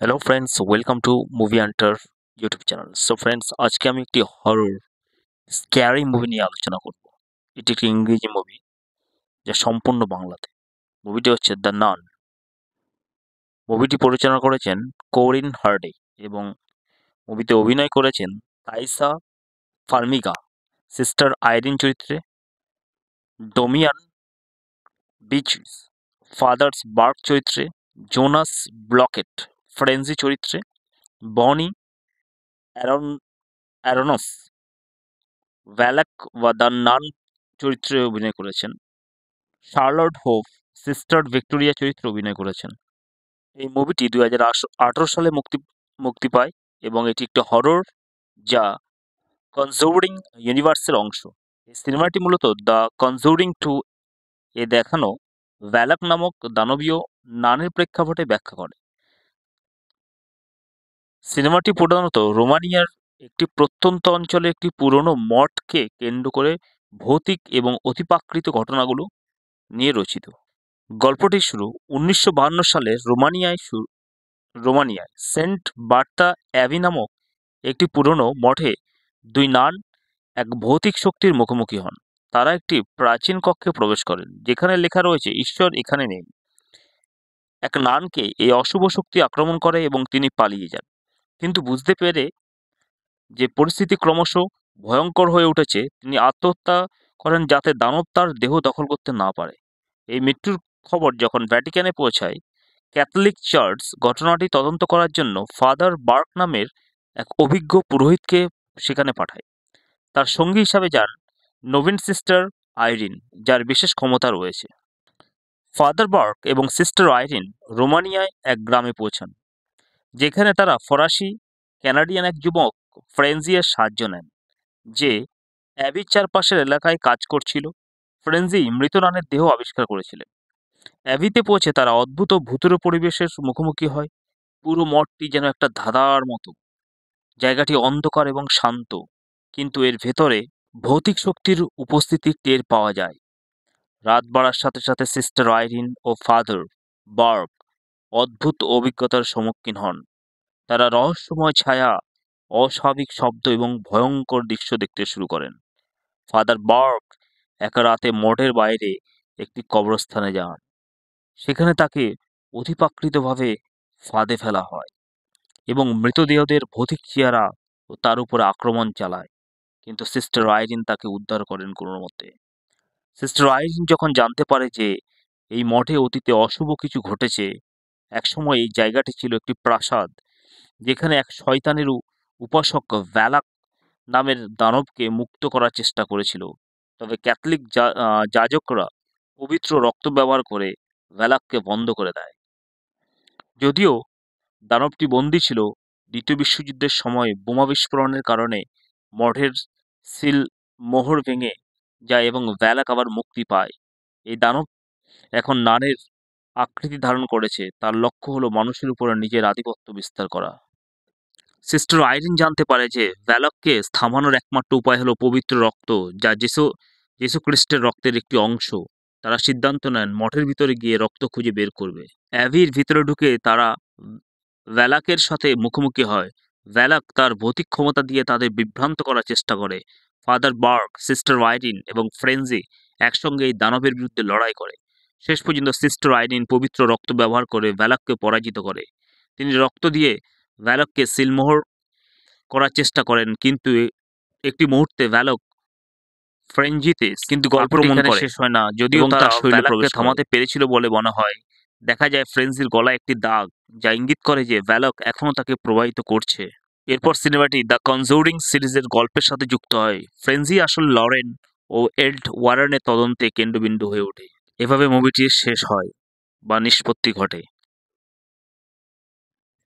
Hello friends, welcome to movie Hunter YouTube channel. So friends, আজকে আমি একটি horror scary movie নিয়ে আলোচনা করব। এটি একটি ইংরেজি মুভি যা সম্পূর্ণ বাংলাতে। মুভিটি হচ্ছে দ্য নান। মুভিটি পরিচালনা করেছেন কোরিন হার্ডে এবং মুভিতে অভিনয় করেছেন তাইসা ফার্মিগা সিস্টার আইরিন চরিত্রে, ডোমিয়ান বিচিস ফাদার্স বার্ক চরিত্রে, জোনাস ব্লকেট ফ্রেঞ্জি চরিত্রে, বনি অ্যারন অ্যারোনস ভ্যালাক বা দ্য নান চরিত্রে অভিনয় করেছেন। শার্লট হোপ সিস্টার ভিক্টোরিয়া চরিত্রে অভিনয় করেছেন। এই মুভিটি 2018 সালে মুক্তি পায় এবং এটি একটি হরর যা কনজুরিং ইউনিভার্সের অংশ। এই সিনেমাটি মূলত দ্য কনজুরিং 2 এ দেখানো ভ্যালাক নামক দানবীয় নানের প্রেক্ষাপটে ব্যাখ্যা করে। সিনেমাটি প্রধানত রোমানিয়ার একটি প্রত্যন্ত অঞ্চলে একটি পুরনো মঠকে কেন্দ্র করে ভৌতিক এবং অতিপ্রাকৃত ঘটনাগুলো নিয়ে রচিত। গল্পটির শুরু 1952 সালে রোমানিয়ায় সেন্ট বার্তা অ্যাবি নামক একটি পুরনো মঠে দুই নান এক ভৌতিক শক্তির মুখোমুখি হন। তারা একটি প্রাচীন কক্ষে প্রবেশ করেন যেখানে লেখা রয়েছে ঈশ্বর এখানে নেই। এক নানকে এই অশুভ শক্তি আক্রমণ করে এবং তিনি পালিয়ে যান। কিন্তু বুঝতে পেরে যে পরিস্থিতি ক্রমশ ভয়ঙ্কর হয়ে উঠেছে, তিনি আত্মহত্যা করেন যাতে দানব তার দেহ দখল করতে না পারে। এই মৃত্যুর খবর যখন ভ্যাটিকানে পৌঁছায়, ক্যাথলিক চার্চ ঘটনাটি তদন্ত করার জন্য ফাদার বার্ক নামের এক অভিজ্ঞ পুরোহিতকে সেখানে পাঠায়। তার সঙ্গী হিসাবে যান নবীন সিস্টার আইরিন, যার বিশেষ ক্ষমতা রয়েছে। ফাদার বার্ক এবং সিস্টার আইরিন রোমানিয়ায় এক গ্রামে পৌঁছান, যেখানে তারা ফরাসি কানাডিয়ান এক যুবক ফ্রেঞ্জিয়ের সাহায্য নেন, যে অ্যাবির চারপাশের এলাকায় কাজ করছিল। ফ্রেঞ্জি মৃত নানের দেহ আবিষ্কার করেছিলেন। অ্যাবিতে পৌঁছে তারা অদ্ভুত ভূতুড়ে পরিবেশের মুখোমুখি হয়। পুরো মঠটি যেন একটা ধাঁধার মতো। জায়গাটি অন্ধকার এবং শান্ত, কিন্তু এর ভেতরে ভৌতিক শক্তির উপস্থিতি টের পাওয়া যায়। রাত বাড়ার সাথে সাথে সিস্টার আইরিন ও ফাদার বার্ক অদ্ভুত অভিজ্ঞতার সম্মুখীন হন। তারা রহস্যময় ছায়া, অস্বাভাবিক শব্দ এবং ভয়ঙ্কর দৃশ্য দেখতে শুরু করেন। ফাদার বার্ক এক রাতে মঠের বাইরে একটি কবরস্থানে যান। সেখানে তাকে অতিপ্রাকৃতভাবে ফাঁদে ফেলা হয় এবং মৃতদেহদের ভৌতিক চেহারা ও তার উপর আক্রমণ চালায়। কিন্তু সিস্টার আইরিন তাকে উদ্ধার করেন কোনো মতে। সিস্টার আইরিন যখন জানতে পারে যে এই মঠে অতীতে অশুভ কিছু ঘটেছে, একসময় এই জায়গাটি ছিল একটি প্রাসাদ যেখানে এক শয়তানের উপাসক ভ্যালাক নামের দানবকে মুক্ত করার চেষ্টা করেছিল। তবে ক্যাথলিক যাজকরা পবিত্র রক্ত ব্যবহার করে ভ্যালাককে বন্ধ করে দেয়। যদিও দানবটি বন্দী ছিল, দ্বিতীয় বিশ্বযুদ্ধের সময় বোমা বিস্ফোরণের কারণে মঠের সিল মোহর ভেঙে যায় এবং ভ্যালাক আবার মুক্তি পায়। এই দানব এখন নানের আকৃতি ধারণ করেছে। তার লক্ষ্য হলো মানুষের উপরে নিজের আধিপত্য বিস্তার করা। সিস্টার আইরিন জানতে পারে যে ভ্যালককে থামানোর একমাত্র উপায় হলো পবিত্র রক্ত, যা যীশু খ্রিস্টের রক্তের একটি অংশ। তারা সিদ্ধান্ত নেন মঠের ভিতরে গিয়ে রক্ত খুঁজে বের করবে। অ্যাবির ভিতরে ঢুকে তারা ভ্যালাকের সাথে মুখোমুখি হয়। ভ্যালাক তার ভৌতিক ক্ষমতা দিয়ে তাদের বিভ্রান্ত করার চেষ্টা করে। ফাদার বার্ক, সিস্টার আইরিন এবং ফ্রেঞ্জি একসঙ্গে এই দানবের বিরুদ্ধে লড়াই করে। শেষ পর্যন্ত সিস্টার আইরিন পবিত্র রক্ত ব্যবহার করে ভ্যালাককে পরাজিত করে। তিনি রক্ত দিয়ে ভ্যালককে সিলমোহর করার চেষ্টা করেন, কিন্তু একটি মুহূর্তে ভ্যালক ফ্রেঞ্জিতে কিন্তু গল্পটি এখানে শেষ হয় না। যদিও তারা ভ্যালককে থামাতে পেরেছিল বলে মনে হয়। দেখা যায় ফ্রেঞ্জির গলায় একটি দাগ, যা ইঙ্গিত করে যে ভ্যালক এখনও তাকে প্রভাবিত করছে। এরপর সিনেমাটি দ্য কনজুরিং সিরিজের গল্পের সাথে যুক্ত হয়। ফ্রেঞ্জি আসলে লরেন ও এড ওয়ারেনের তদন্তে কেন্দ্রবিন্দু হয়ে ওঠে। এভাবে মুভিটি শেষ হয় বা নিষ্পত্তি ঘটে।